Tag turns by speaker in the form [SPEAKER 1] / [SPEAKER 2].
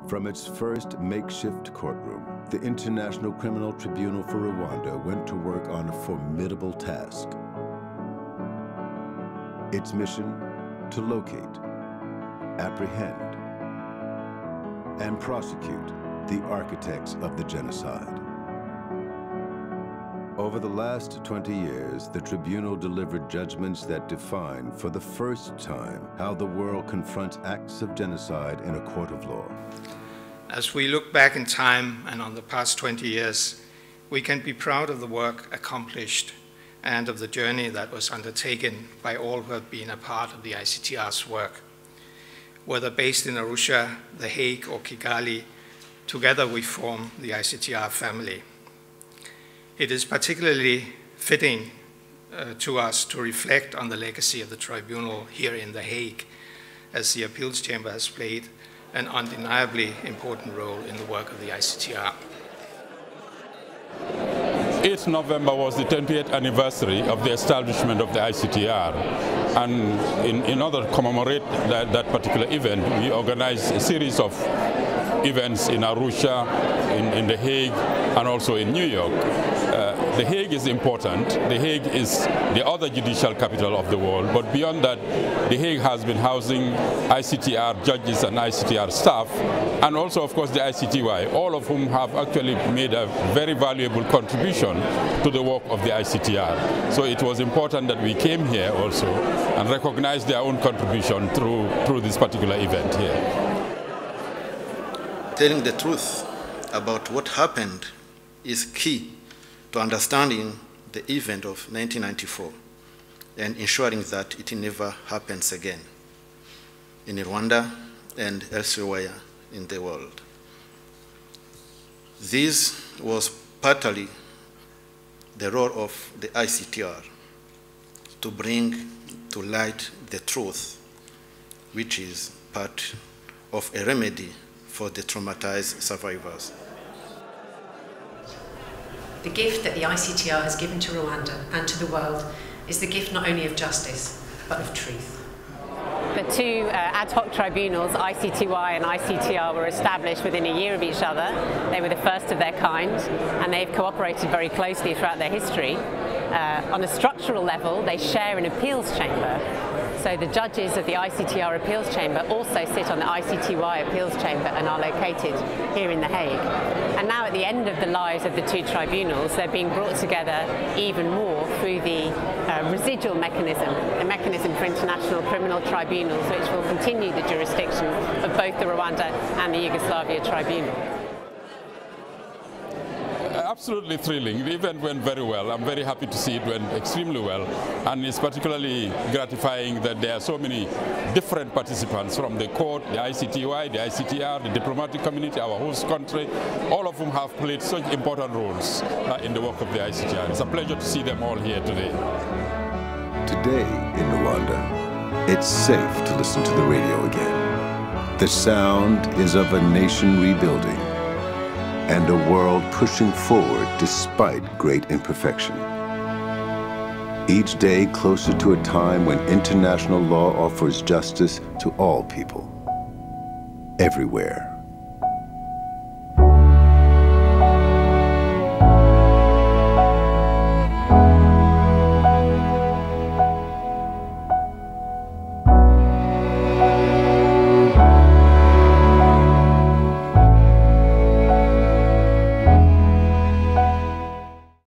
[SPEAKER 1] From its first makeshift courtroom, the International Criminal Tribunal for Rwanda went to work on a formidable task. Its mission: to locate, apprehend, and prosecute the architects of the genocide. Over the last 20 years, the tribunal delivered judgments that define, for the first time, how the world confronts acts of genocide in a court of law.
[SPEAKER 2] As we look back in time and on the past 20 years, we can be proud of the work accomplished and of the journey that was undertaken by all who have been a part of the ICTR's work. Whether based in Arusha, The Hague, or Kigali, together we form the ICTR family. It is particularly fitting to us to reflect on the legacy of the tribunal here in The Hague, as the appeals chamber has played an undeniably important role in the work of the ICTR.
[SPEAKER 3] 8th November was the 20th anniversary of the establishment of the ICTR, and in order to commemorate that particular event, we organized a series of events in Arusha, in The Hague, and also in New York. The Hague is important. The Hague is the other judicial capital of the world, but beyond that, The Hague has been housing ICTR judges and ICTR staff, and also, of course, the ICTY, all of whom have actually made a very valuable contribution to the work of the ICTR. So it was important that we came here also and recognized their own contribution through this particular event here.
[SPEAKER 4] Telling the truth about what happened is key to understanding the event of 1994 and ensuring that it never happens again in Rwanda and elsewhere in the world. This was partly the role of the ICTR to bring to light the truth, which is part of a remedy for the traumatized survivors.
[SPEAKER 5] The gift that the ICTR has given to Rwanda and to the world is the gift not only of justice, but of truth.
[SPEAKER 6] The two ad hoc tribunals, ICTY and ICTR, were established within a year of each other. They were the first of their kind, and they've cooperated very closely throughout their history. On a structural level, they share an appeals chamber. So the judges of the ICTR appeals chamber also sit on the ICTY appeals chamber and are located here in The Hague. And now at the end of the lives of the two tribunals, they're being brought together even more through the residual mechanism, the mechanism for international criminal tribunals, which will continue the jurisdiction of both the Rwanda and the Yugoslavia tribunal.
[SPEAKER 3] Absolutely thrilling. The event went very well. I'm very happy to see it went extremely well, and it's particularly gratifying that there are so many different participants from the court, the ICTY, the ICTR, the diplomatic community, our host country, all of whom have played such important roles in the work of the ICTR. It's a pleasure to see them all here today.
[SPEAKER 1] Today in Rwanda, it's safe to listen to the radio again. The sound is of a nation rebuilding and a world pushing forward despite great imperfection. Each day closer to a time when international law offers justice to all people, everywhere.